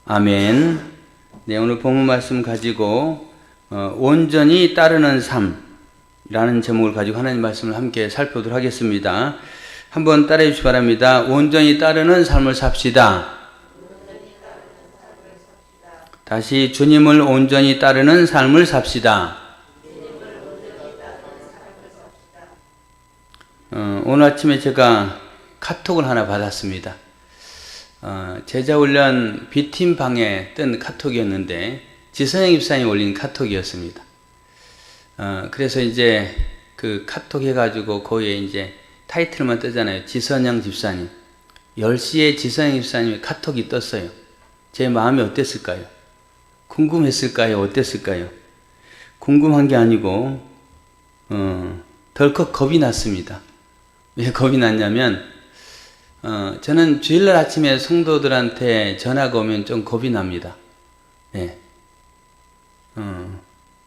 아멘. 네, 오늘 본문 말씀 가지고 온전히 따르는 삶이라는 제목을 가지고 하나님 말씀을 함께 살펴보도록 하겠습니다. 한번 따라해 주시기 바랍니다. 온전히 따르는 삶을 삽시다. 다시 주님을 온전히 따르는 삶을 삽시다. 오늘 아침에 제가 카톡을 하나 받았습니다. 제자훈련 B팀 방에 뜬 카톡이었는데 지선영 집사님이 올린 카톡이었습니다. 그래서 이제 그 카톡 해가지고 거기에 이제 타이틀만 뜨잖아요. 지선영 집사님. 10시에 지선영 집사님의 카톡이 떴어요. 제 마음이 어땠을까요? 궁금했을까요? 어땠을까요? 궁금한 게 아니고 덜컥 겁이 났습니다. 왜 겁이 났냐면 저는 주일날 아침에 성도들한테 전화가 오면 좀 겁이 납니다. 네.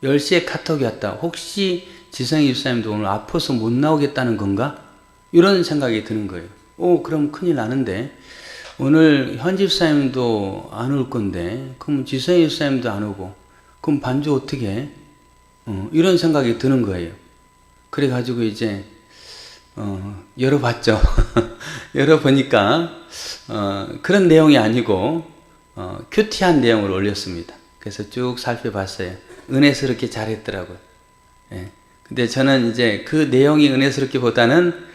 10시에 카톡이 왔다. 혹시 지성희 집사님도 오늘 아파서 못 나오겠다는 건가? 이런 생각이 드는 거예요. 그럼 큰일 나는데 오늘 현 집사님도 안 올 건데 그럼 지성희 집사님도 안 오고 그럼 반주 어떻게 해? 이런 생각이 드는 거예요. 그래가지고 이제 열어봤죠. 열어보니까 그런 내용이 아니고 큐티한 내용을 올렸습니다. 그래서 쭉 살펴봤어요. 은혜스럽게 잘했더라고요. 예. 근데 저는 이제 그 내용이 은혜스럽기보다는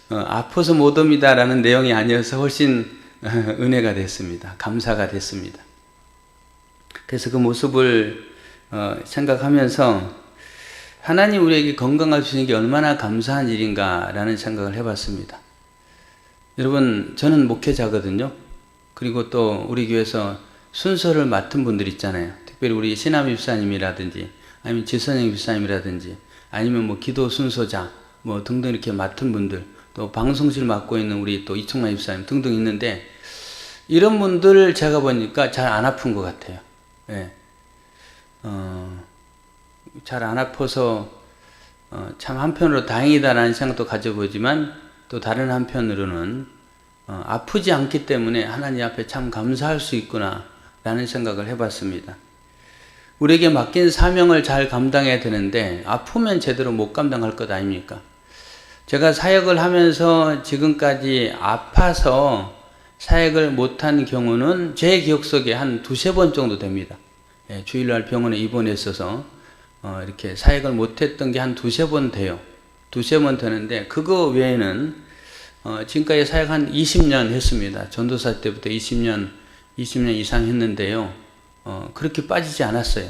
아파서 못 옵니다 라는 내용이 아니어서 훨씬 은혜가 됐습니다. 감사가 됐습니다. 그래서 그 모습을 생각하면서 하나님 우리에게 건강을 주시는 게 얼마나 감사한 일인가 라는 생각을 해봤습니다. 여러분, 저는 목회자거든요. 그리고 또 우리 교회에서 순서를 맡은 분들 있잖아요. 특별히 우리 신남 집사님이라든지 아니면 지선영 집사님이라든지 아니면 뭐 기도 순서자 뭐 등등 이렇게 맡은 분들, 또 방송실 맡고 있는 우리 또 이청만 집사님 등등 있는데 이런 분들 제가 보니까 잘 안 아픈 것 같아요. 예. 잘 안 아파서 참 한편으로 다행이다라는 생각도 가져보지만 또 다른 한편으로는 아프지 않기 때문에 하나님 앞에 참 감사할 수 있구나 라는 생각을 해봤습니다. 우리에게 맡긴 사명을 잘 감당해야 되는데 아프면 제대로 못 감당할 것 아닙니까? 제가 사역을 하면서 지금까지 아파서 사역을 못한 경우는 제 기억 속에 한 2-3번 정도 됩니다. 예, 주일날 병원에 입원했어서 이렇게 사역을 못했던 게 한 2-3번 돼요. 2-3번 되는데 그거 외에는 지금까지 사역 한 20년 했습니다. 전도사 때부터 20년 이상 했는데요. 그렇게 빠지지 않았어요.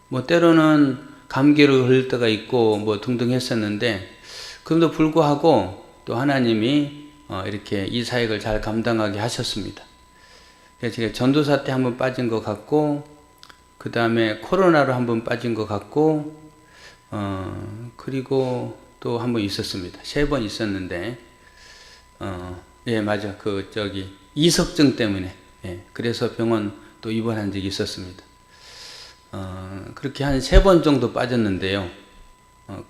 뭐 때로는 감기로 걸릴 때가 있고 뭐 등등 했었는데 그럼에도 불구하고 또 하나님이 이렇게 이 사역을 잘 감당하게 하셨습니다. 그래서 제가 전도사 때 한번 빠진 것 같고 그 다음에 코로나로 한번 빠진 것 같고 그리고 또 한번 있었습니다. 3번 있었는데 예, 맞아. 이석증 때문에 예, 그래서 병원 또 입원한 적이 있었습니다. 그렇게 한 3번 정도 빠졌는데요.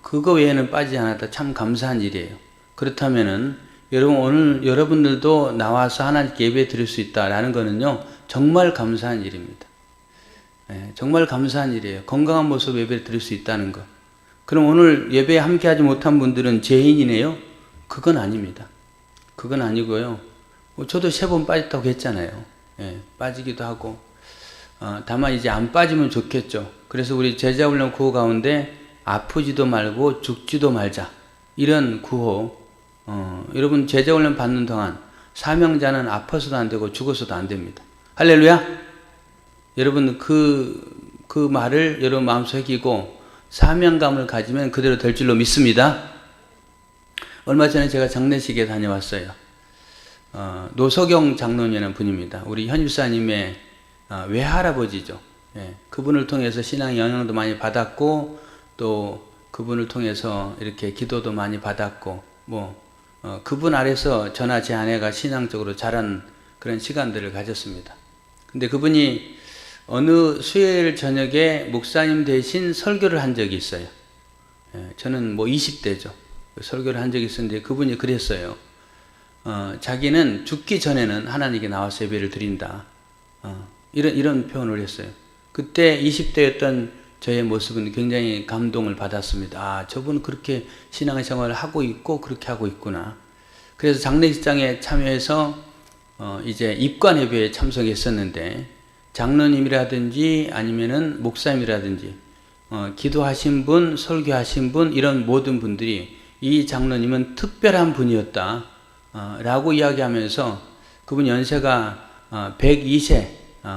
그거 외에는 빠지지 않았다. 참 감사한 일이에요. 그렇다면은 여러분 오늘 여러분들도 나와서 하나님께 예배 드릴 수 있다라는 거는요 정말 감사한 일입니다. 예, 정말 감사한 일이에요. 건강한 모습 예배를 드릴 수 있다는 것. 그럼 오늘 예배에 함께하지 못한 분들은 죄인이네요? 그건 아닙니다. 그건 아니고요. 저도 3번 빠졌다고 했잖아요. 예, 빠지기도 하고. 다만 이제 안 빠지면 좋겠죠. 그래서 우리 제자훈련 구호 가운데 아프지도 말고 죽지도 말자. 이런 구호. 여러분 제자훈련 받는 동안 사명자는 아파서도 안 되고 죽어서도 안 됩니다. 할렐루야! 여러분 그 말을 여러분 마음속에 새기고 사명감을 가지면 그대로 될 줄로 믿습니다. 얼마 전에 제가 장례식에 다녀왔어요. 노석영 장로님이라는 분입니다. 우리 현 집사님의 외할아버지죠. 예, 그분을 통해서 신앙 영향도 많이 받았고 또 그분을 통해서 이렇게 기도도 많이 받았고 그분 아래서 저나 제 아내가 신앙적으로 자란 그런 시간들을 가졌습니다. 근데 그분이 어느 수요일 저녁에 목사님 대신 설교를 한 적이 있어요. 예, 저는 20대죠. 설교를 한 적이 있었는데 그분이 그랬어요. 자기는 죽기 전에는 하나님께 나와서 예배를 드린다. 이런 표현을 했어요. 그때 20대였던 저의 모습은 굉장히 감동을 받았습니다. 아, 저분은 그렇게 신앙생활을 하고 있고 그렇게 하고 있구나. 그래서 장례식장에 참여해서 이제 입관 예배에 참석했었는데, 장로님이라든지 아니면은 목사님이라든지 기도하신 분, 설교하신 분, 이런 모든 분들이 이 장로님은 특별한 분이었다 라고 이야기하면서, 그분 연세가 102세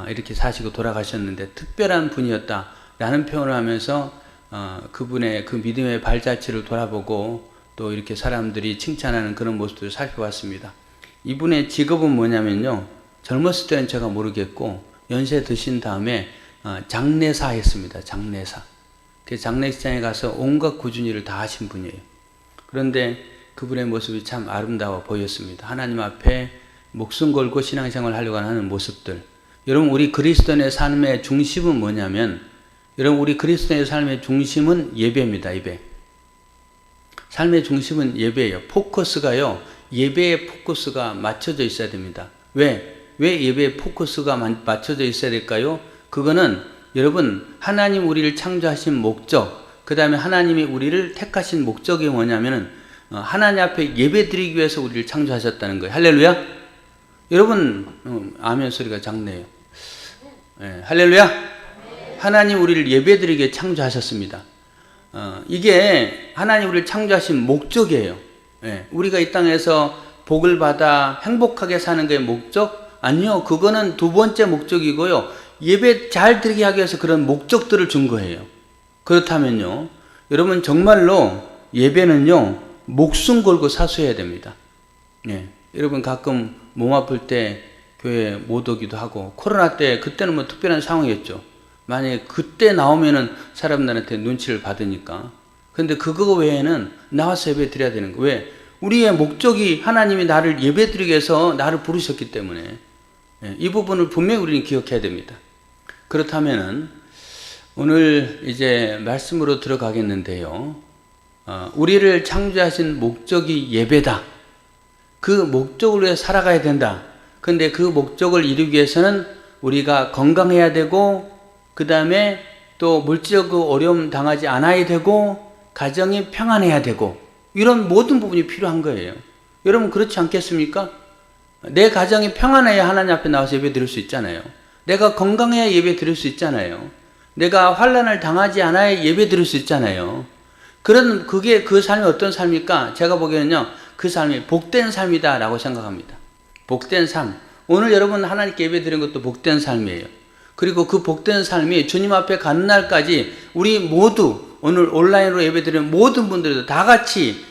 이렇게 사시고 돌아가셨는데 특별한 분이었다 라는 표현을 하면서 그분의 그 믿음의 발자취를 돌아보고 또 이렇게 사람들이 칭찬하는 그런 모습들을 살펴봤습니다. 이분의 직업은 뭐냐면요, 젊었을 때는 제가 모르겠고 연세 드신 다음에 장례사 했습니다. 장례사. 그 장례식장에 가서 온갖 꾸준히 일을 다 하신 분이에요. 그런데 그분의 모습이 참 아름다워 보였습니다. 하나님 앞에 목숨 걸고 신앙생활을 하려고 하는 모습들. 여러분, 우리 그리스도인의 삶의 중심은 뭐냐면, 여러분, 우리 그리스도인의 삶의 중심은 예배입니다. 예배. 삶의 중심은 예배예요. 포커스가요, 예배의 포커스가 맞춰져 있어야 됩니다. 왜 예배의 포커스가 맞춰져 있어야 될까요? 그거는 여러분, 하나님 우리를 창조하신 목적, 그 다음에 하나님이 우리를 택하신 목적이 뭐냐면은 하나님 앞에 예배 드리기 위해서 우리를 창조하셨다는 거예요. 할렐루야? 여러분, 아멘 소리가 작네요. 네, 할렐루야? 하나님 우리를 예배 드리기 위해 창조하셨습니다. 이게 하나님 우리를 창조하신 목적이에요. 네, 우리가 이 땅에서 복을 받아 행복하게 사는 게 목적? 아니요. 그거는 두 번째 목적이고요. 예배 잘 드리게 하기 위해서 그런 목적들을 준 거예요. 그렇다면요, 여러분, 정말로 예배는요, 목숨 걸고 사수해야 됩니다. 예. 여러분, 가끔 몸 아플 때 교회 못 오기도 하고, 코로나 때 그때는 뭐 특별한 상황이었죠. 만약에 그때 나오면은 사람들한테 눈치를 받으니까. 근데 그거 외에는 나와서 예배 드려야 되는 거예요. 왜? 우리의 목적이 하나님이 나를 예배 드리기 위해서 나를 부르셨기 때문에. 예. 이 부분을 분명히 우리는 기억해야 됩니다. 그렇다면은 오늘 이제 말씀으로 들어가겠는데요. 우리를 창조하신 목적이 예배다. 그 목적을 위해 살아가야 된다. 근데 그 목적을 이루기 위해서는 우리가 건강해야 되고, 그 다음에 또 물질적 어려움 당하지 않아야 되고, 가정이 평안해야 되고, 이런 모든 부분이 필요한 거예요. 여러분, 그렇지 않겠습니까? 내 가정이 평안해야 하나님 앞에 나와서 예배 드릴 수 있잖아요. 내가 건강해야 예배 드릴 수 있잖아요. 내가 환난을 당하지 않아야 예배 드릴 수 있잖아요. 그게 그 삶이 어떤 삶일까? 제가 보기에는요, 그 삶이 복된 삶이다 라고 생각합니다. 복된 삶. 오늘 여러분 하나님께 예배 드린 것도 복된 삶이에요. 그리고 그 복된 삶이 주님 앞에 가는 날까지 우리 모두, 오늘 온라인으로 예배 드리는 모든 분들도 다 같이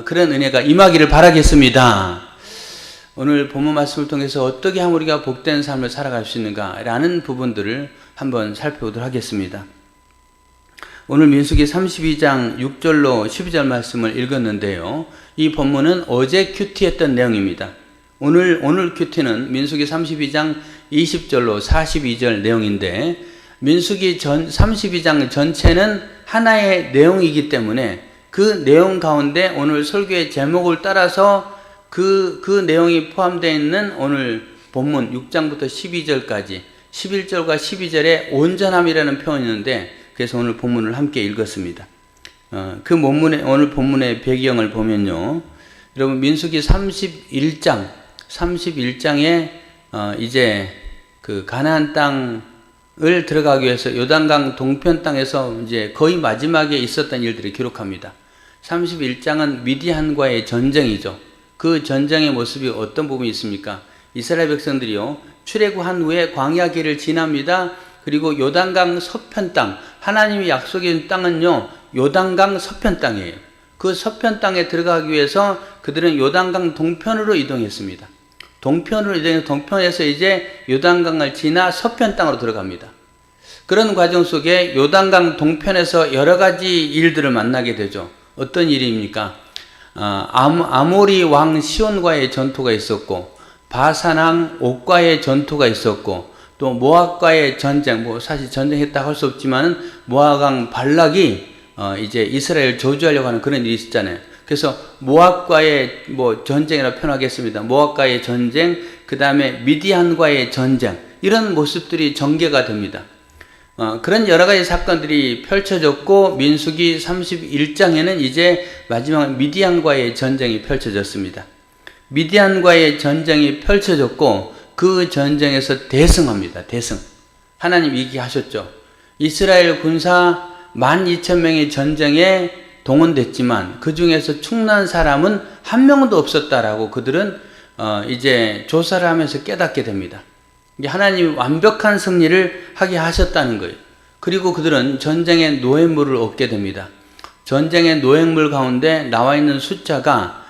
그런 은혜가 임하기를 바라겠습니다. 오늘 본문 말씀을 통해서 어떻게 하면 우리가 복된 삶을 살아갈 수 있는가 라는 부분들을 한번 살펴보도록 하겠습니다. 오늘 민수기 32장 6절로 12절 말씀을 읽었는데요. 이 본문은 어제 큐티했던 내용입니다. 오늘 큐티는 민수기 32장 20절로 42절 내용인데, 민수기 32장 전체는 하나의 내용이기 때문에 그 내용 가운데 오늘 설교의 제목을 따라서 그 내용이 포함되어 있는 오늘 본문 6장부터 12절까지 11절과 12절에 온전함이라는 표현이 있는데, 그래서 오늘 본문을 함께 읽었습니다. 그 오늘 본문의 배경을 보면요. 여러분, 민수기 31장에 이제 그 가나안 땅을 들어가기 위해서 요단강 동편 땅에서 이제 거의 마지막에 있었던 일들을 기록합니다. 31장은 미디안과의 전쟁이죠. 그 전쟁의 모습이 어떤 부분이 있습니까? 이스라엘 백성들이요, 출애굽한 후에 광야 길을 지납니다. 그리고 요단강 서편 땅, 하나님이 약속해 준 땅은요, 요단강 서편 땅이에요. 그 서편 땅에 들어가기 위해서 그들은 요단강 동편으로 이동했습니다. 동편으로 이동해서 동편에서 이제 요단강을 지나 서편 땅으로 들어갑니다. 그런 과정 속에 요단강 동편에서 여러 가지 일들을 만나게 되죠. 어떤 일입니까? 아모리 왕 시온과의 전투가 있었고, 바산 왕 옥과의 전투가 있었고, 또 모압과의 전쟁, 사실 전쟁했다 할 수 없지만 모압 왕 발락이 이제 이스라엘 저주하려고 하는 그런 일이 있었잖아요. 그래서 모압과의 전쟁이라 표현하겠습니다. 모압과의 전쟁, 그 다음에 미디안과의 전쟁, 이런 모습들이 전개가 됩니다. 그런 여러 가지 사건들이 펼쳐졌고 민수기 31장에는 이제 마지막 미디안과의 전쟁이 펼쳐졌습니다. 미디안과의 전쟁이 펼쳐졌고 그 전쟁에서 대승합니다. 대승. 하나님 얘기하셨죠. 이스라엘 군사 12,000명의 전쟁에 동원됐지만 그 중에서 충난 사람은 한 명도 없었다라고 그들은 이제 조사를 하면서 깨닫게 됩니다. 하나님이 완벽한 승리를 하게 하셨다는 거예요. 그리고 그들은 전쟁의 노획물을 얻게 됩니다. 전쟁의 노획물 가운데 나와 있는 숫자가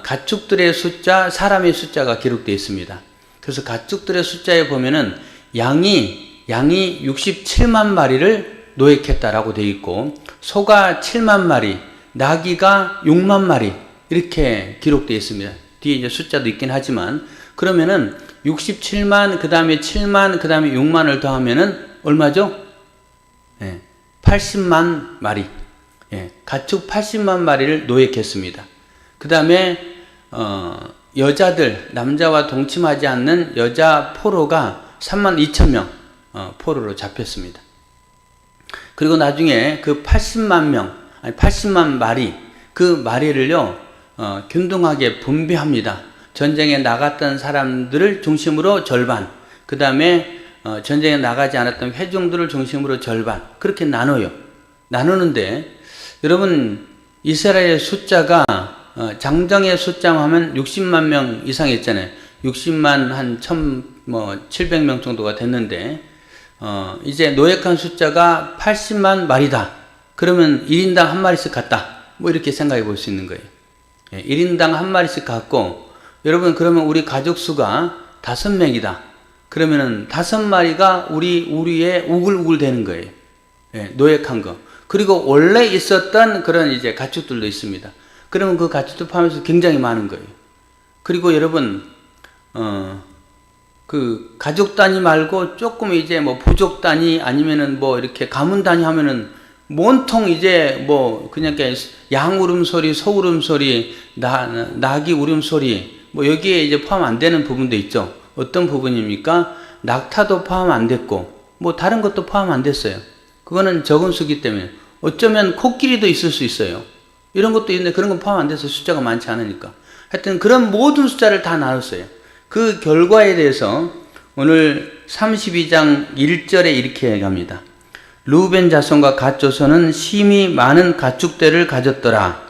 가축들의 숫자, 사람의 숫자가 기록되어 있습니다. 그래서 가축들의 숫자에 보면은 양이 67만 마리를 노획했다라고 되어 있고 소가 7만 마리, 나귀가 6만 마리 이렇게 기록되어 있습니다. 뒤에 이제 숫자도 있긴 하지만 그러면은 67만, 그 다음에 7만, 그 다음에 6만을 더하면은 얼마죠? 80만 마리. 가축 80만 마리를 노획했습니다. 그 다음에, 여자들, 남자와 동침하지 않는 여자 포로가 3만 2천 명, 포로로 잡혔습니다. 그리고 나중에 그 80만 마리, 그 마리를요, 균등하게 분배합니다. 전쟁에 나갔던 사람들을 중심으로 절반, 그 다음에 전쟁에 나가지 않았던 회중들을 중심으로 절반, 그렇게 나눠요. 나누는데 여러분 이스라엘의 숫자가 장정의 숫자만 하면 60만 명 이상 했잖아요. 60만 한 700명 정도가 됐는데 이제 노획한 숫자가 80만 마리다. 그러면 1인당 한 마리씩 갔다. 뭐 이렇게 생각해 볼 수 있는 거예요. 1인당 한 마리씩 갔고 여러분 그러면 우리 가족 수가 5명이다. 그러면은 5마리가 우리의 우글우글 되는 거예요. 노획한 거. 그리고 원래 있었던 그런 이제 가축들도 있습니다. 그러면 그 가축들 포함해서 굉장히 많은 거예요. 그리고 여러분, 그 가족 단위 말고 조금 이제 뭐 부족 단위 아니면은 뭐 이렇게 가문 단위 하면은 온통 이제 뭐 그냥 양 울음소리, 소 울음소리, 낙이 울음소리 뭐 여기에 이제 포함 안 되는 부분도 있죠. 어떤 부분입니까? 낙타도 포함 안 됐고 뭐 다른 것도 포함 안 됐어요. 그거는 적은 수기 때문에 어쩌면 코끼리도 있을 수 있어요. 이런 것도 있는데 그런 건 포함 안 돼서 숫자가 많지 않으니까. 하여튼 그런 모든 숫자를 다 나눴어요. 그 결과에 대해서 오늘 32장 1절에 이렇게 얘기합니다. 루벤 자손과 갓 자손은 심히 많은 가축대를 가졌더라.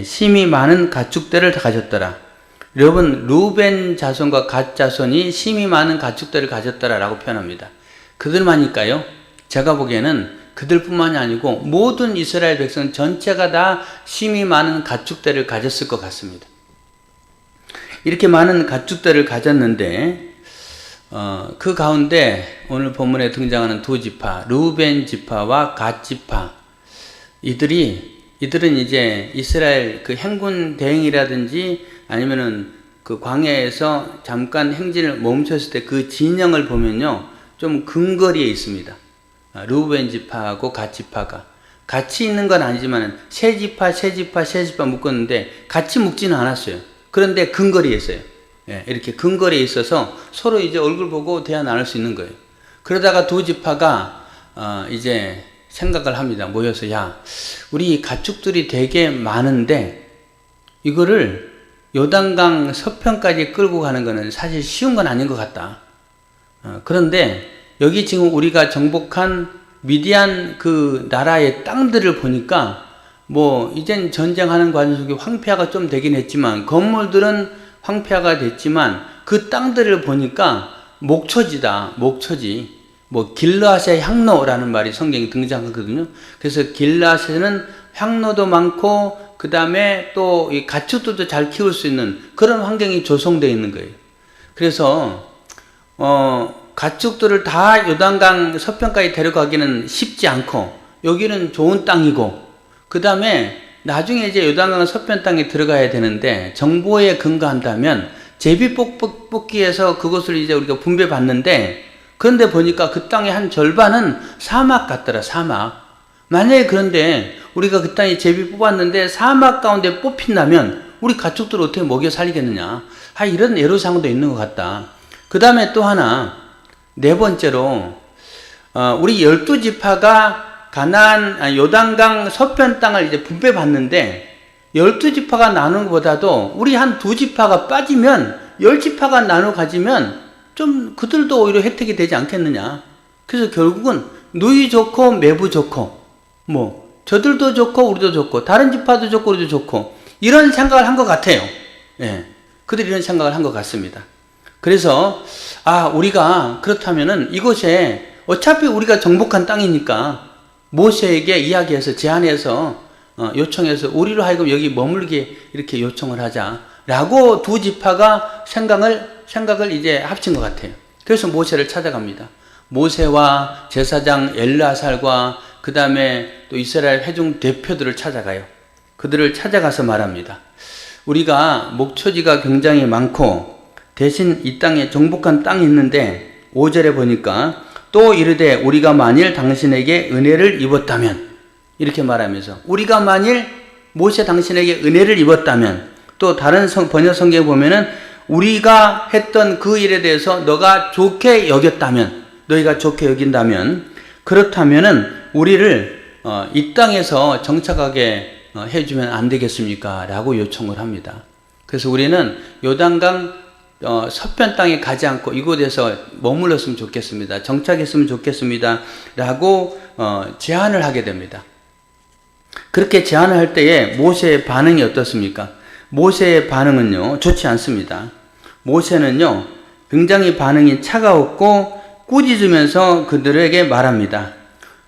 심히 많은 가축대를 가졌더라. 여러분 루벤 자손과 갓 자손이 심히 많은 가축대를 가졌더라라고 표현합니다. 그들만일까요? 제가 보기에는 그들뿐만이 아니고 모든 이스라엘 백성 전체가 다 심히 많은 가축대를 가졌을 것 같습니다. 이렇게 많은 가축대를 가졌는데 그 가운데 오늘 본문에 등장하는 두 지파 루벤 지파와 갓 지파 이들은 이제 이스라엘 그 행군 대행이라든지 아니면은 그 광야에서 잠깐 행진을 멈췄을 때 그 진영을 보면요 좀 근거리에 있습니다. 루벤 지파하고 갓 지파가 같이 있는 건 아니지만 세 지파 묶었는데 같이 묶지는 않았어요. 그런데 근거리에 있어요. 이렇게 근거리에 있어서 서로 이제 얼굴 보고 대화 나눌 수 있는 거예요. 그러다가 두 지파가 이제 생각을 합니다. 모여서 야 우리 가축들이 되게 많은데 이거를 요단강 서편까지 끌고 가는 거는 사실 쉬운 건 아닌 것 같다. 그런데 여기 지금 우리가 정복한 미디안 그 나라의 땅들을 보니까 뭐 이젠 전쟁하는 과정 속에 황폐화가 좀 되긴 했지만 건물들은 황폐화가 됐지만 그 땅들을 보니까 목초지다. 목초지. 뭐 길르앗의 향로라는 말이 성경에 등장하거든요. 그래서 길르앗에는 향로도 많고 그 다음에 또 이 가축들도 잘 키울 수 있는 그런 환경이 조성되어 있는 거예요. 그래서 가축들을 다 요단강 서편까지 데려가기는 쉽지 않고 여기는 좋은 땅이고 그 다음에 나중에 이제 요단강 서편 땅에 들어가야 되는데 정보에 근거한다면 제비뽑기에서 그것을 이제 우리가 분배받는데 그런데 보니까 그 땅의 한 절반은 사막 같더라. 사막. 만약에 그런데 우리가 그 땅에 제비 뽑았는데 사막 가운데 뽑힌다면 우리 가축들 어떻게 먹여 살리겠느냐. 이런 애로사항도 있는 것 같다. 그 다음에 또 하나 네 번째로 우리 12지파가 요단강 서편 땅을 이제 분배받는데 12지파가 나누는 것보다도 우리 한 2지파가 빠지면 10지파가 나눠 가지면 좀 그들도 오히려 혜택이 되지 않겠느냐. 그래서 결국은 누이 좋고 매부 좋고 저들도 좋고 우리도 좋고 다른 지파도 좋고 우리도 좋고 이런 생각을 한 것 같아요. 예, 그들이 이런 생각을 한 것 같습니다. 그래서 우리가 그렇다면은 이곳에 어차피 우리가 정복한 땅이니까 모세에게 이야기해서 제안해서 요청해서 우리로 하여금 여기 머물게 이렇게 요청을 하자라고 2지파가 생각을 이제 합친 것 같아요. 그래서 모세를 찾아갑니다. 모세와 제사장 엘르아살과 그 다음에 또 이스라엘 회중 대표들을 찾아가요. 그들을 찾아가서 말합니다. 우리가 목초지가 굉장히 많고 대신 이 땅에 정복한 땅이 있는데 5절에 보니까 또 이르되 우리가 만일 당신에게 은혜를 입었다면 이렇게 말하면서 우리가 만일 모세 당신에게 은혜를 입었다면 또 다른 번역 성경에 보면은 우리가 했던 그 일에 대해서 너가 좋게 여겼다면 너희가 좋게 여긴다면 그렇다면은 우리를 이 땅에서 정착하게 해주면 안 되겠습니까? 라고 요청을 합니다. 그래서 우리는 요단강 서편 땅에 가지 않고 이곳에서 머물렀으면 좋겠습니다. 정착했으면 좋겠습니다. 라고 제안을 하게 됩니다. 그렇게 제안을 할 때에 모세의 반응이 어떻습니까? 모세의 반응은요, 좋지 않습니다. 모세는요, 굉장히 반응이 차가웠고 꾸짖으면서 그들에게 말합니다.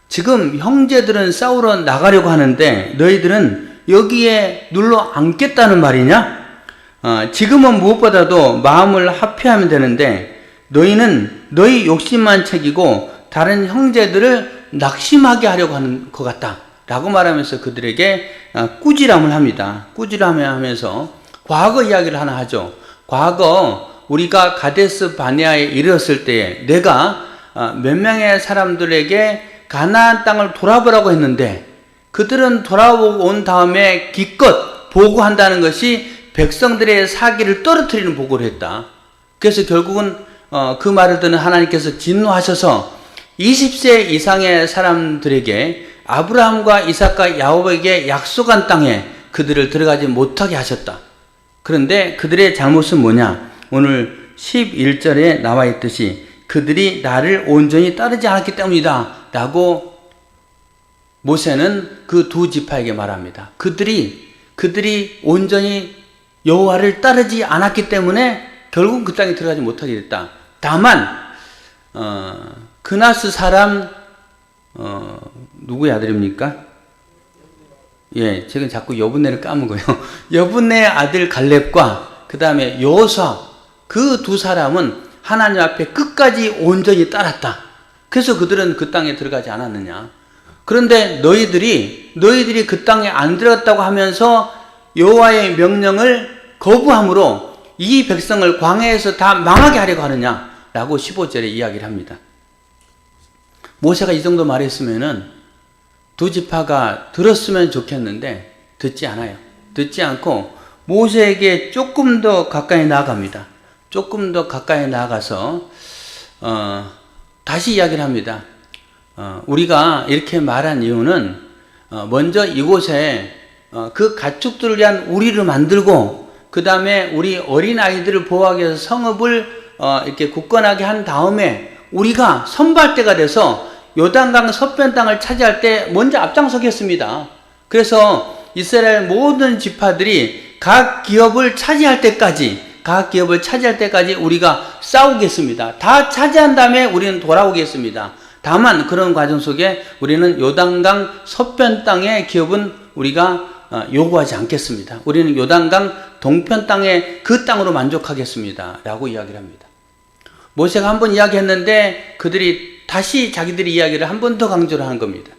지금 형제들은 싸우러 나가려고 하는데 너희들은 여기에 눌러 앉겠다는 말이냐? 지금은 무엇보다도 마음을 합해하면 되는데 너희는 너희 욕심만 챙기고 다른 형제들을 낙심하게 하려고 하는 것 같다 라고 말하면서 그들에게 꾸지람을 합니다. 꾸지람하면서 과거 이야기를 하나 하죠. 과거 우리가 가데스 바네아에 이르렀을 때에 내가 몇 명의 사람들에게 가나안 땅을 돌아보라고 했는데 그들은 돌아온 다음에 기껏 보고한다는 것이 백성들의 사기를 떨어뜨리는 보고를 했다. 그래서 결국은 그 말을 듣는 하나님께서 진노하셔서 20세 이상의 사람들에게 아브라함과 이삭과 야곱에게 약속한 땅에 그들을 들어가지 못하게 하셨다. 그런데 그들의 잘못은 뭐냐? 오늘 11절에 나와 있듯이 그들이 나를 온전히 따르지 않았기 때문이다 라고 모세는 그 2지파에게 말합니다. 그들이 온전히 여호와를 따르지 않았기 때문에 결국 그 땅에 들어가지 못하게 됐다. 다만 그나스 사람 누구의 아들입니까? 예, 제가 자꾸 여분네를 까먹어요. 여분네의 아들 갈렙과 그 다음에 여호수아 그 2 사람은 하나님 앞에 끝까지 온전히 따랐다. 그래서 그들은 그 땅에 들어가지 않았느냐. 그런데 너희들이 그 땅에 안 들어갔다고 하면서 여호와의 명령을 거부함으로 이 백성을 광야에서 다 망하게 하려고 하느냐라고 15절에 이야기를 합니다. 모세가 이 정도 말했으면은 2지파가 들었으면 좋겠는데 듣지 않아요. 듣지 않고 모세에게 조금 더 가까이 나아갑니다. 조금 더 가까이 나아가서 다시 이야기를 합니다. 우리가 이렇게 말한 이유는 먼저 이곳에 그 가축들을 위한 우리를 만들고 그 다음에 우리 어린아이들을 보호하기 위해서 성읍을 이렇게 굳건하게 한 다음에 우리가 선발대가 돼서 요단강 서편 땅을 차지할 때 먼저 앞장서겠습니다. 그래서 이스라엘 모든 지파들이 각 기업을 차지할 때까지 우리가 싸우겠습니다. 다 차지한 다음에 우리는 돌아오겠습니다. 다만 그런 과정 속에 우리는 요단강 서편 땅의 기업은 우리가 요구하지 않겠습니다. 우리는 요단강 동편 땅의 그 땅으로 만족하겠습니다. 라고 이야기를 합니다. 모세가 한 번 이야기했는데 그들이 다시 자기들의 이야기를 한 번 더 강조를 하는 겁니다.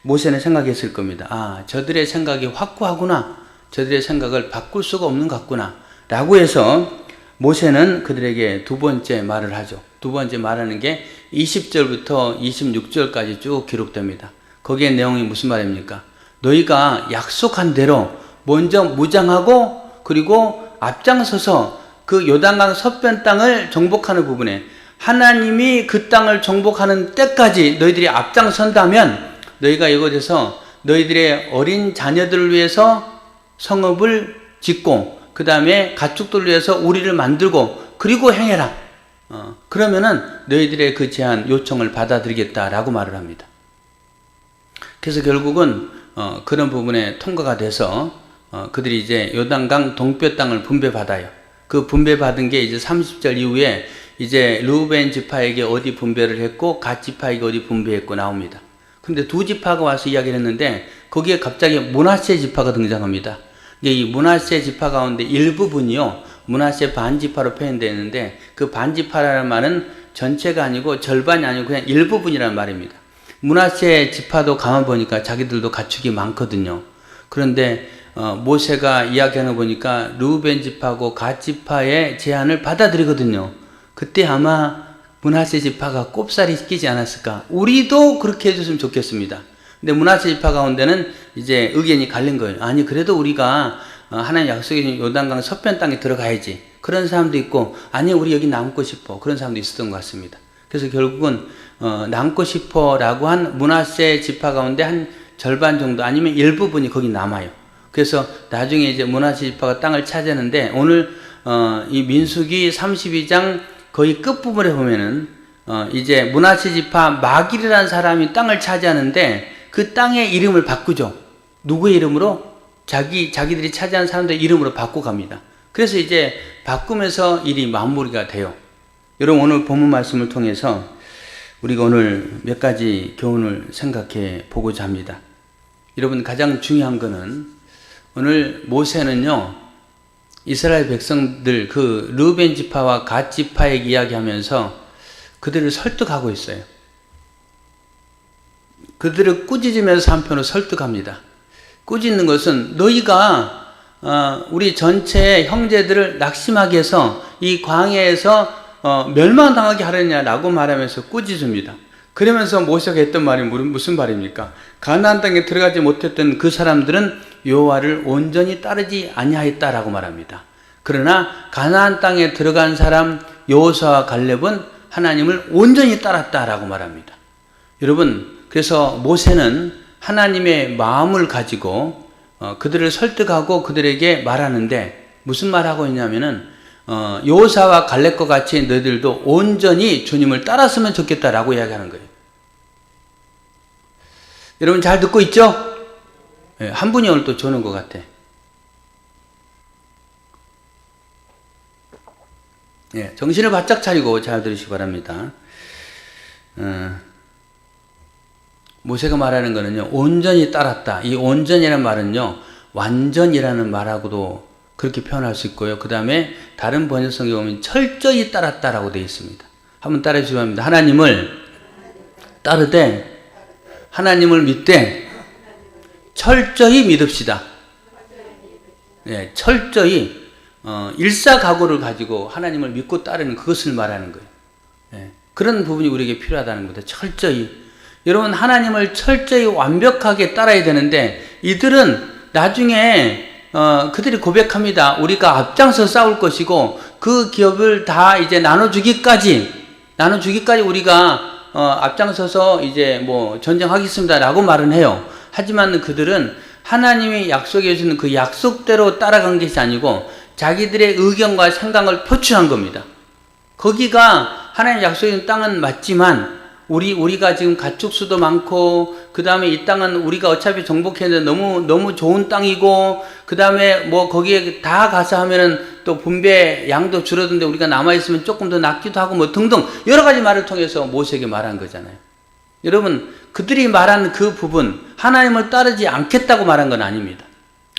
모세는 생각했을 겁니다. 저들의 생각이 확고하구나. 저들의 생각을 바꿀 수가 없는 것 같구나. 라고 해서 모세는 그들에게 2번째 말을 하죠. 2번째 말하는 게 20절부터 26절까지 쭉 기록됩니다. 거기에 내용이 무슨 말입니까? 너희가 약속한 대로 먼저 무장하고 그리고 앞장서서 그 요단강 서편 땅을 정복하는 부분에 하나님이 그 땅을 정복하는 때까지 너희들이 앞장선다면 너희가 이곳에서 너희들의 어린 자녀들을 위해서 성읍을 짓고 그 다음에 가축들을 위해서 우리를 만들고 그리고 행해라. 그러면은 너희들의 그 제안 요청을 받아들이겠다라고 말을 합니다. 그래서 결국은 그런 부분에 통과가 돼서 그들이 이제 요단강 동편 땅을 분배받아요. 그 분배받은 게 이제 30절 이후에 이제 르우벤 지파에게 어디 분배를 했고 갓 지파에게 어디 분배했고 나옵니다. 근데 두 지파가 와서 이야기를 했는데 거기에 갑자기 므낫세 지파가 등장합니다. 이 므낫세 지파 가운데 일부분이요, 므낫세 반지파로 표현되어 있는데 그 반지파라는 말은 전체가 아니고 절반이 아니고 그냥 일부분이라는 말입니다. 므낫세 지파도 가만 보니까 자기들도 가축이 많거든요. 그런데 모세가 이야기하는 거 보니까 르우벤 지파고 갓 지파의 제안을 받아들이거든요. 그때 아마 므낫세 지파가 꼽살이 끼지 않았을까. 우리도 그렇게 해줬으면 좋겠습니다. 근데 므낫세 지파 가운데는 이제 의견이 갈린 거예요. 아니 그래도 우리가 하나님 약속해 준 요단강 서편 땅에 들어가야지. 그런 사람도 있고 아니 우리 여기 남고 싶어. 그런 사람도 있었던 것 같습니다. 그래서 결국은 남고 싶어라고 한 므낫세 지파 가운데 한 절반 정도 아니면 일부분이 거기 남아요. 그래서 나중에 이제 므낫세 지파가 땅을 차지하는데 오늘 이 민수기 32장 거의 끝부분에 보면은 이제 므낫세 지파 마길이라는 사람이 땅을 차지하는데 그 땅의 이름을 바꾸죠. 누구의 이름으로? 자기들이 차지한 사람들의 이름으로 바꿔갑니다. 그래서 이제 바꾸면서 일이 마무리가 돼요. 여러분 오늘 본문 말씀을 통해서 우리가 오늘 몇 가지 교훈을 생각해 보고자 합니다. 여러분 가장 중요한 거는 오늘 모세는요 이스라엘 백성들 그 르우벤 지파와 갓 지파에게 이야기하면서 그들을 설득하고 있어요. 그들을 꾸짖으면서 한편으로 설득합니다. 꾸짖는 것은 너희가 우리 전체 형제들을 낙심하게 해서 이 광야에서 멸망당하게 하느냐라고 말하면서 꾸짖습니다. 그러면서 모세가 했던 말이 무슨 말입니까? 가나안 땅에 들어가지 못했던 그 사람들은 여호와를 온전히 따르지 아니하였다라고 말합니다. 그러나 가나안 땅에 들어간 사람 여호수아와 갈렙은 하나님을 온전히 따랐다라고 말합니다. 여러분 그래서 모세는 하나님의 마음을 가지고 그들을 설득하고 그들에게 말하는데 무슨 말하고 있냐면은 여호수아와 갈렙과 같이 너희들도 온전히 주님을 따랐으면 좋겠다라고 이야기하는 거예요. 여러분 잘 듣고 있죠? 네, 한 분이 오늘 또 조는 것 같아. 네, 정신을 바짝 차리고 잘 들으시기 바랍니다. 모세가 말하는 거는요, 온전히 따랐다. 이 온전이라는 말은요, 완전이라는 말하고도 그렇게 표현할 수 있고요. 그 다음에 다른 번역성에 보면 철저히 따랐다라고 되어 있습니다. 한번 따라해 주시기 바랍니다. 하나님을 따르되 하나님을 믿되 철저히 믿읍시다. 네, 철저히 일사각오를 가지고 하나님을 믿고 따르는 그것을 말하는 거예요. 네, 그런 부분이 우리에게 필요하다는 겁니다. 철저히. 여러분 하나님을 철저히 완벽하게 따라야 되는데 이들은 나중에 그들이 고백합니다. 우리가 앞장서 싸울 것이고 그 기업을 다 이제 나눠주기까지 우리가 앞장서서 이제 뭐 전쟁하겠습니다라고 말은 해요. 하지만 그들은 하나님이 약속해 주는 그 약속대로 따라간 것이 아니고 자기들의 의견과 생각을 표출한 겁니다. 거기가 하나님 약속해 준 땅은 맞지만 우리가 지금 가축 수도 많고 그 다음에 이 땅은 우리가 어차피 정복했는데 너무 좋은 땅이고 그 다음에 뭐 거기에 다 가서 하면은 또 분배 양도 줄어드는데 우리가 남아있으면 조금 더 낫기도 하고 뭐 등등 여러 가지 말을 통해서 모세에게 말한 거잖아요. 여러분 그들이 말한 그 부분 하나님을 따르지 않겠다고 말한 건 아닙니다.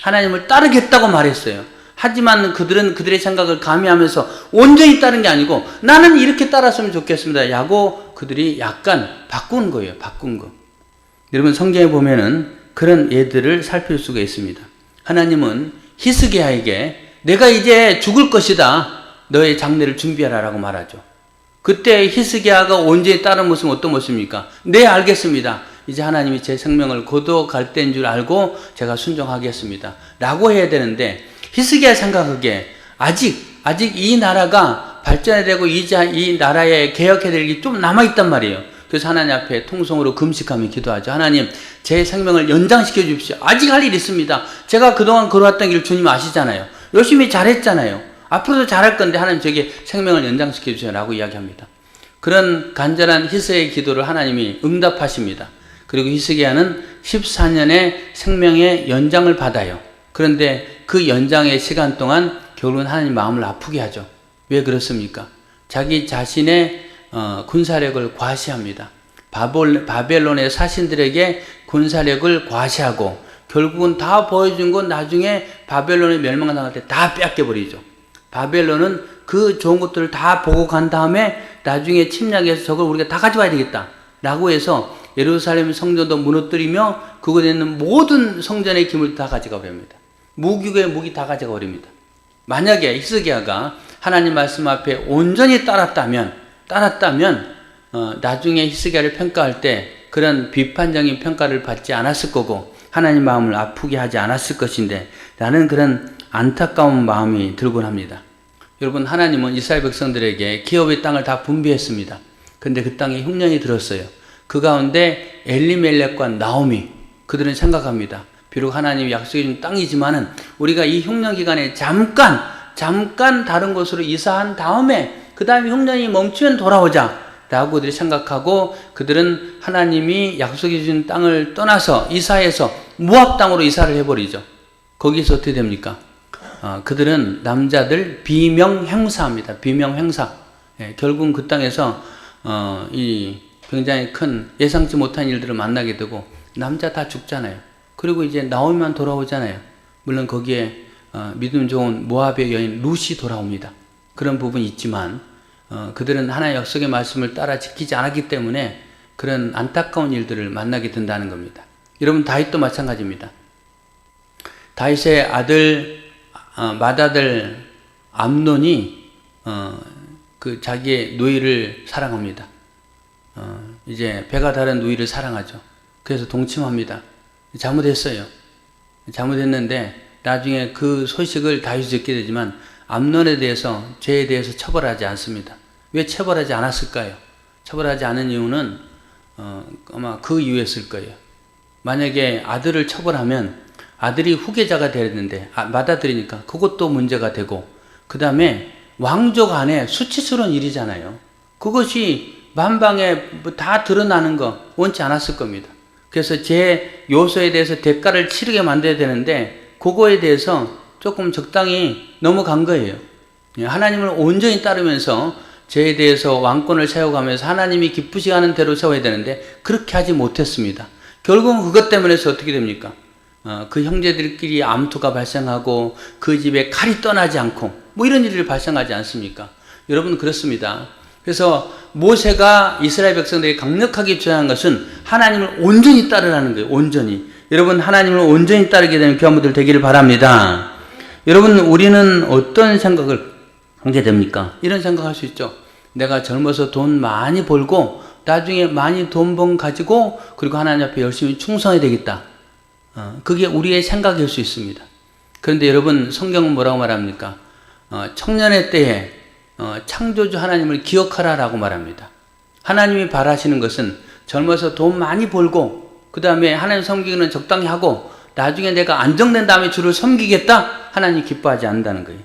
하나님을 따르겠다고 말했어요. 하지만 그들은 그들의 생각을 가미하면서 온전히 따른 게 아니고 나는 이렇게 따랐으면 좋겠습니다. 라고 그들이 약간 바꾼 거예요. 바꾼 거. 여러분 성경에 보면은 그런 예들을 살필 수가 있습니다. 하나님은 히스기야에게 내가 이제 죽을 것이다. 너의 장례를 준비하라 라고 말하죠. 그때 히스기야가 온전히 따른 모습은 어떤 모습입니까? 네, 알겠습니다. 이제 하나님이 제 생명을 거둬갈 때인 줄 알고 제가 순종하겠습니다. 라고 해야 되는데 히스기야 생각하기에 아직 이 나라가 발전해야 되고 이 나라에 개혁해야 될 게 좀 남아있단 말이에요. 그래서 하나님 앞에 통성으로 금식하며 기도하죠. 하나님, 제 생명을 연장시켜 주십시오. 아직 할 일 있습니다. 제가 그동안 걸어왔던 길 주님 아시잖아요. 열심히 잘했잖아요. 앞으로도 잘할 건데 하나님 저에게 생명을 연장시켜 주세요 라고 이야기합니다. 그런 간절한 히스기야의 기도를 하나님이 응답하십니다. 그리고 히스기야는 14년의 생명의 연장을 받아요. 그런데 그 연장의 시간 동안 결국은 하나님 마음을 아프게 하죠. 왜 그렇습니까? 자기 자신의 군사력을 과시합니다. 바벨론의 사신들에게 군사력을 과시하고 결국은 다 보여준 건 나중에 바벨론이 멸망당할 때 다 뺏겨버리죠. 바벨론은 그 좋은 것들을 다 보고 간 다음에 나중에 침략해서 저걸 우리가 다 가져와야 되겠다 라고 해서 예루살렘 성전도 무너뜨리며 그곳에 있는 모든 성전의 기물도 다 가져가 버립니다. 무기의 무기 다 가져가 버립니다. 만약에 히스기야가 하나님 말씀 앞에 온전히 따랐다면 나중에 히스기야를 평가할 때 그런 비판적인 평가를 받지 않았을 거고 하나님 마음을 아프게 하지 않았을 것인데 라는 그런 안타까운 마음이 들곤 합니다. 여러분, 하나님은 이스라엘 백성들에게 기업의 땅을 다 분배했습니다. 그런데 그 땅에 흉년이 들었어요. 그 가운데 엘리멜렉과 나오미, 그들은 생각합니다. 비록 하나님이 약속해 준 땅이지만은 우리가 이 흉년 기간에 잠깐 다른 곳으로 이사한 다음에 그 다음에 흉년이 멈추면 돌아오자 라고 그들이 생각하고 그들은 하나님이 약속해 준 땅을 떠나서 이사해서 모압 땅으로 이사를 해버리죠. 거기서 어떻게 됩니까? 그들은 남자들 비명행사합니다. 비명행사. 결국은 그 땅에서 이 굉장히 큰 예상치 못한 일들을 만나게 되고 남자 다 죽잖아요. 그리고 이제 나오미만 돌아오잖아요. 물론 거기에 믿음 좋은 모압의 여인 룻이 돌아옵니다. 그런 부분이 있지만 그들은 하나의 약속의 말씀을 따라 지키지 않았기 때문에 그런 안타까운 일들을 만나게 된다는 겁니다. 여러분, 다윗도 마찬가지입니다. 다윗의 아들 맏아들 암논이 그 자기의 누이를 사랑합니다. 이제 배가 다른 누이를 사랑하죠. 그래서 동침합니다. 잘못했어요. 잘못했는데 나중에 그 소식을 다윗이 듣게 되지만 암논에 대해서, 죄에 대해서 처벌하지 않습니다. 왜 처벌하지 않았을까요? 처벌하지 않은 이유는 아마 그 이유였을 거예요. 만약에 아들을 처벌하면 아들이 후계자가 되는데 맏아들이니까 그것도 문제가 되고, 그 다음에 왕족 안에 수치스러운 일이잖아요. 그것이 만방에 다 드러나는 거 원치 않았을 겁니다. 그래서 제 요소에 대해서 대가를 치르게 만들어야 되는데 그거에 대해서 조금 적당히 넘어간 거예요. 하나님을 온전히 따르면서 죄에 대해서 왕권을 세워가면서 하나님이 기쁘시 하는 대로 세워야 되는데 그렇게 하지 못했습니다. 결국은 그것 때문에 어떻게 됩니까? 그 형제들끼리 암투가 발생하고 그 집에 칼이 떠나지 않고 뭐 이런 일이 발생하지 않습니까? 여러분, 그렇습니다. 그래서 모세가 이스라엘 백성들이 강력하게 주장한 것은 하나님을 온전히 따르라는 거예요. 온전히. 여러분, 하나님을 온전히 따르게 되는 교회분들 되기를 바랍니다. 여러분, 우리는 어떤 생각을 하게 됩니까? 이런 생각할 수 있죠. 내가 젊어서 돈 많이 벌고 나중에 많이 돈 번 가지고 그리고 하나님 앞에 열심히 충성해야 되겠다. 그게 우리의 생각일 수 있습니다. 그런데 여러분, 성경은 뭐라고 말합니까? 청년의 때에 창조주 하나님을 기억하라라고 말합니다. 하나님이 바라시는 것은 젊어서 돈 많이 벌고 그 다음에 하나님 섬기기는 적당히 하고 나중에 내가 안정된 다음에 주를 섬기겠다, 하나님 기뻐하지 않는다는 거예요.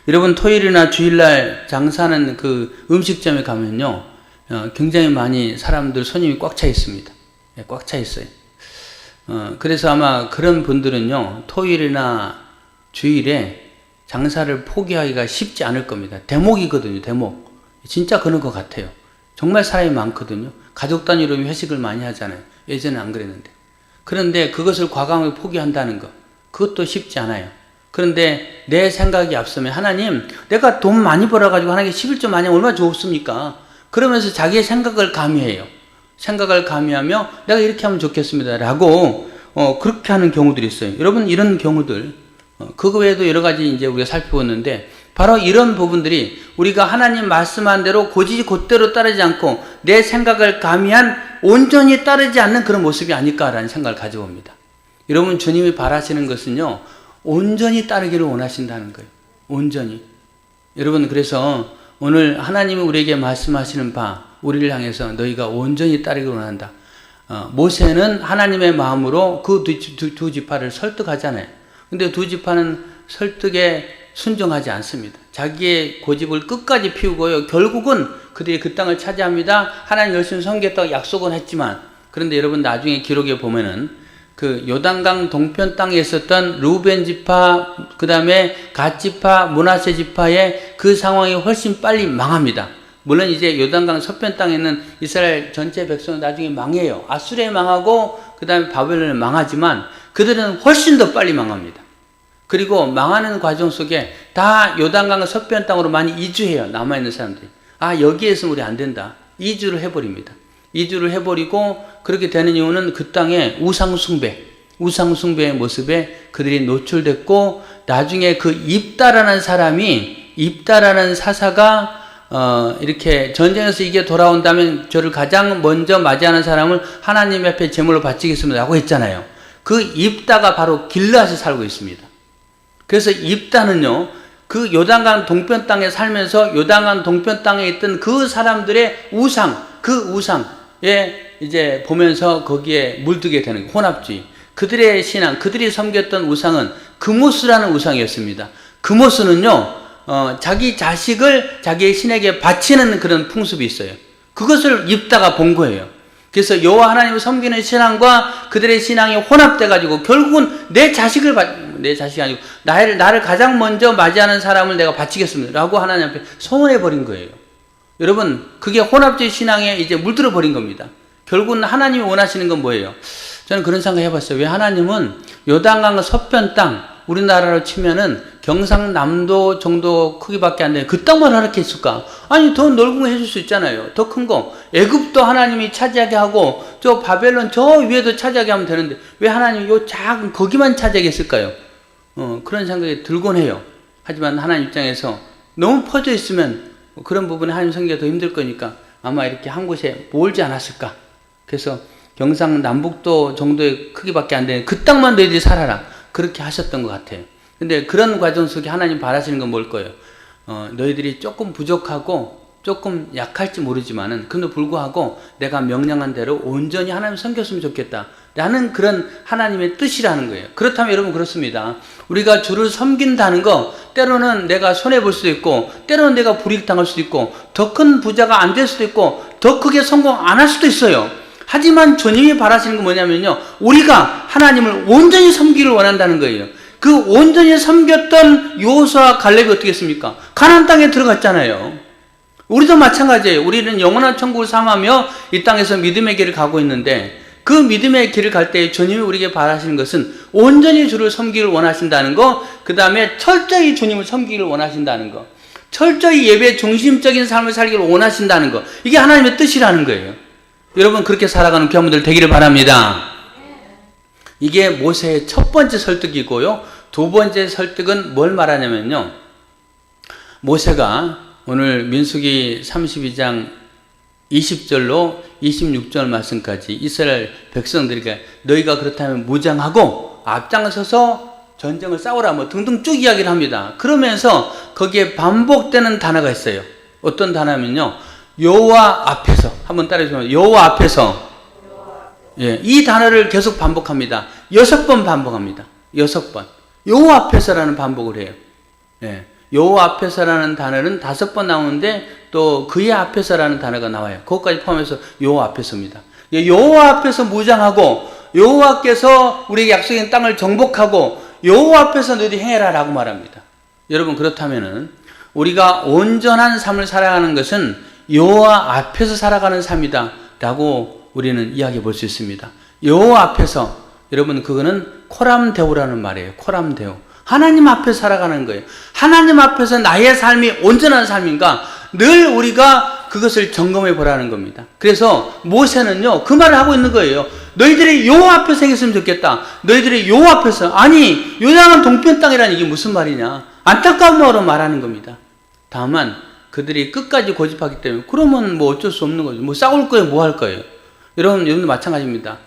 여러분, 토요일이나 주일날 장사하는 그 음식점에 가면요, 굉장히 많이 사람들, 손님이 꽉 차 있습니다. 꽉 차 있어요. 그래서 아마 그런 분들은요, 토요일이나 주일에 장사를 포기하기가 쉽지 않을 겁니다. 대목이거든요, 대목. 진짜 그런 것 같아요. 정말 사람이 많거든요. 가족 단위로 회식을 많이 하잖아요. 예전에 안 그랬는데. 그런데 그것을 과감하게 포기한다는 것, 그것도 쉽지 않아요. 그런데 내 생각이 앞서면, 하나님, 내가 돈 많이 벌어가지고 하나님께 11조 많이 하면 얼마나 좋습니까? 그러면서 자기의 생각을 가미해요. 생각을 가미하며 내가 이렇게 하면 좋겠습니다 라고 그렇게 하는 경우들이 있어요. 여러분, 이런 경우들, 그거 외에도 여러 가지 이제 우리가 살펴봤는데, 바로 이런 부분들이 우리가 하나님 말씀한 대로 곧대로 따르지 않고 내 생각을 가미한 온전히 따르지 않는 그런 모습이 아닐까라는 생각을 가져봅니다. 여러분, 주님이 바라시는 것은요, 온전히 따르기를 원하신다는 거예요. 온전히. 여러분, 그래서 오늘 하나님이 우리에게 말씀하시는 바, 우리를 향해서 너희가 온전히 따르기를 원한다. 모세는 하나님의 마음으로 그 두 지파를 설득하잖아요. 근데 두 지파는 설득에 순종하지 않습니다. 자기의 고집을 끝까지 피우고요. 결국은 그들이 그 땅을 차지합니다. 하나님 열심히 섬겼다고 약속은 했지만, 그런데 여러분 나중에 기록에 보면은 그 요단강 동편 땅에 있었던 루벤 지파, 그 다음에 갓 지파, 므낫세 지파의 그 상황이 훨씬 빨리 망합니다. 물론 이제 요단강 서편 땅에 있는 이스라엘 전체 백성은 나중에 망해요. 아수르에 망하고 그 다음에 바벨론에 망하지만 그들은 훨씬 더 빨리 망합니다. 그리고 망하는 과정 속에 다 요단강 서편 땅으로 많이 이주해요. 남아있는 사람들이. 여기에서 우리 안 된다. 이주를 해버립니다. 이주를 해버리고 그렇게 되는 이유는 그 땅에 우상숭배의 모습에 그들이 노출됐고, 나중에 그 입다라는 사사가 이렇게 전쟁에서 이게 돌아온다면 저를 가장 먼저 맞이하는 사람을 하나님 앞에 제물로 바치겠습니다 라고 했잖아요. 그 입다가 바로 길르앗에 살고 있습니다. 그래서 입다는요, 그 요단강 동편 땅에 살면서 요단강 동편 땅에 있던 그 사람들의 그 우상에 이제 보면서 거기에 물들게 되는 혼합주의. 그들의 신앙, 그들이 섬겼던 우상은 그모스라는 우상이었습니다. 그모스는요, 자기 자식을 자기의 신에게 바치는 그런 풍습이 있어요. 그것을 입다가 본 거예요. 그래서 여호와 하나님을 섬기는 신앙과 그들의 신앙이 혼합돼 가지고 결국은 내 자식이 아니고 나를 가장 먼저 맞이하는 사람을 내가 바치겠습니다 라고 하나님 앞에 소원해 버린 거예요. 여러분, 그게 혼합주의 신앙에 이제 물들어 버린 겁니다. 결국은 하나님이 원하시는 건 뭐예요? 저는 그런 생각 해봤어요. 왜 하나님은 요단강 서편 땅, 우리나라로 치면은 경상남도 정도 크기밖에 안 되는 그 땅만 허락했을까? 아니, 더 넓은 거 해줄 수 있잖아요. 더 큰 거. 애굽도 하나님이 차지하게 하고 저 바벨론 저 위에도 차지하게 하면 되는데 왜 하나님이 요 작은 거기만 차지하게 했을까요? 그런 생각이 들곤 해요. 하지만 하나님 입장에서 너무 퍼져 있으면 그런 부분에 하나님 섬기기가 더 힘들 거니까 아마 이렇게 한 곳에 모을지 않았을까? 그래서 경상남북도 정도의 크기밖에 안 되는 그 땅만 너희들이 살아라. 그렇게 하셨던 것 같아요. 근데 그런 과정 속에 하나님 바라시는 건 뭘 거예요? 너희들이 조금 부족하고 조금 약할지 모르지만은 그럼에도 불구하고 내가 명령한 대로 온전히 하나님 섬겼으면 좋겠다 라는 그런 하나님의 뜻이라는 거예요. 그렇다면 여러분, 그렇습니다. 우리가 주를 섬긴다는 거 때로는 내가 손해볼 수도 있고 때로는 내가 불이익당할 수도 있고 더 큰 부자가 안 될 수도 있고 더 크게 성공 안 할 수도 있어요. 하지만 주님이 바라시는 건 뭐냐면요, 우리가 하나님을 온전히 섬기기를 원한다는 거예요. 그 온전히 섬겼던 여호수아와 갈렙이 어떻게 했습니까? 가나안 땅에 들어갔잖아요. 우리도 마찬가지예요. 우리는 영원한 천국을 삼하며 이 땅에서 믿음의 길을 가고 있는데 그 믿음의 길을 갈 때 주님이 우리에게 바라시는 것은 온전히 주를 섬기기를 원하신다는 거, 그 다음에 철저히 주님을 섬기기를 원하신다는 거, 철저히 예배 중심적인 삶을 살기를 원하신다는 거, 이게 하나님의 뜻이라는 거예요. 여러분, 그렇게 살아가는 교회분들 되기를 바랍니다. 이게 모세의 첫 번째 설득이고요. 두 번째 설득은 뭘 말하냐면요, 모세가 오늘 민수기 32장 20절로 26절 말씀까지 이스라엘 백성들에게 너희가 그렇다면 무장하고 앞장서서 전쟁을 싸우라 뭐 등등 쭉 이야기를 합니다. 그러면서 거기에 반복되는 단어가 있어요. 어떤 단어면요, 여호와 앞에서, 한번 따라해주세요. 여호와 앞에서. 예, 이 단어를 계속 반복합니다. 6번 반복합니다. 6번. 여호와 앞에서라는 반복을 해요. 예, 여호와 앞에서라는 단어는 5번 나오는데 또 그의 앞에서라는 단어가 나와요. 그것까지 포함해서 여호와 앞에서입니다. 여호와 앞에서 무장하고 여호와께서 우리에게 약속인 땅을 정복하고 여호와 앞에서 너희들이 행해라 라고 말합니다. 여러분, 그렇다면은 우리가 온전한 삶을 살아가는 것은 여호와 앞에서 살아가는 삶이다 라고 우리는 이야기해 볼 수 있습니다. 여호와 앞에서, 여러분, 그거는 코람데오라는 말이에요. 코람데오. 하나님 앞에서 살아가는 거예요. 하나님 앞에서 나의 삶이 온전한 삶인가 늘 우리가 그것을 점검해 보라는 겁니다. 그래서 모세는요, 그 말을 하고 있는 거예요. 너희들이 여호와 앞에서 행했으면 좋겠다. 너희들이 여호와 앞에서. 아니, 요단강 동편 땅이라는 이게 무슨 말이냐, 안타까운 마음으로 말하는 겁니다. 다만 그들이 끝까지 고집하기 때문에 그러면 뭐 어쩔 수 없는 거죠. 뭐 싸울 거예요, 뭐 할 거예요. 여러분도 마찬가지입니다.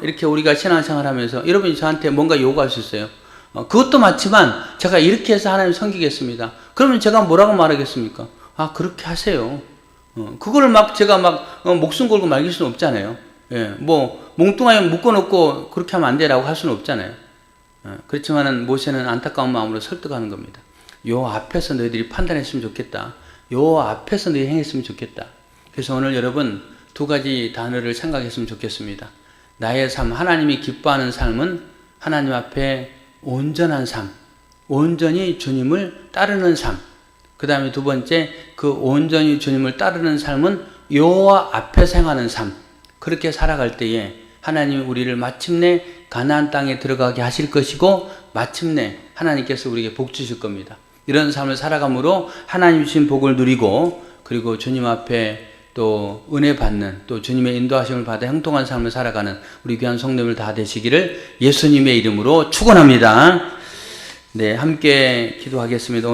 이렇게 우리가 신앙생활 하면서 여러분이 저한테 뭔가 요구할 수 있어요. 그것도 맞지만 제가 이렇게 해서 하나님 섬기겠습니다. 그러면 제가 뭐라고 말하겠습니까? 아, 그렇게 하세요. 그거를 막 제가 막 목숨 걸고 말길 수는 없잖아요. 예, 뭐 몽뚱하게 묶어놓고 그렇게 하면 안 되라고 할 수는 없잖아요. 그렇지만은 모세는 안타까운 마음으로 설득하는 겁니다. 요 앞에서 너희들이 판단했으면 좋겠다. 요 앞에서 너희 행했으면 좋겠다. 그래서 오늘 여러분 두 가지 단어를 생각했으면 좋겠습니다. 나의 삶, 하나님이 기뻐하는 삶은 하나님 앞에 온전한 삶, 온전히 주님을 따르는 삶. 그 다음에 두 번째, 그 온전히 주님을 따르는 삶은 여호와 앞에서 행하는 삶. 그렇게 살아갈 때에 하나님이 우리를 마침내 가나안 땅에 들어가게 하실 것이고 마침내 하나님께서 우리에게 복 주실 겁니다. 이런 삶을 살아감으로 하나님 주신 복을 누리고 그리고 주님 앞에 또 은혜 받는 또 주님의 인도하심을 받아 형통한 삶을 살아가는 우리 귀한 성도들 다 되시기를 예수님의 이름으로 축원합니다. 네, 함께 기도하겠습니다.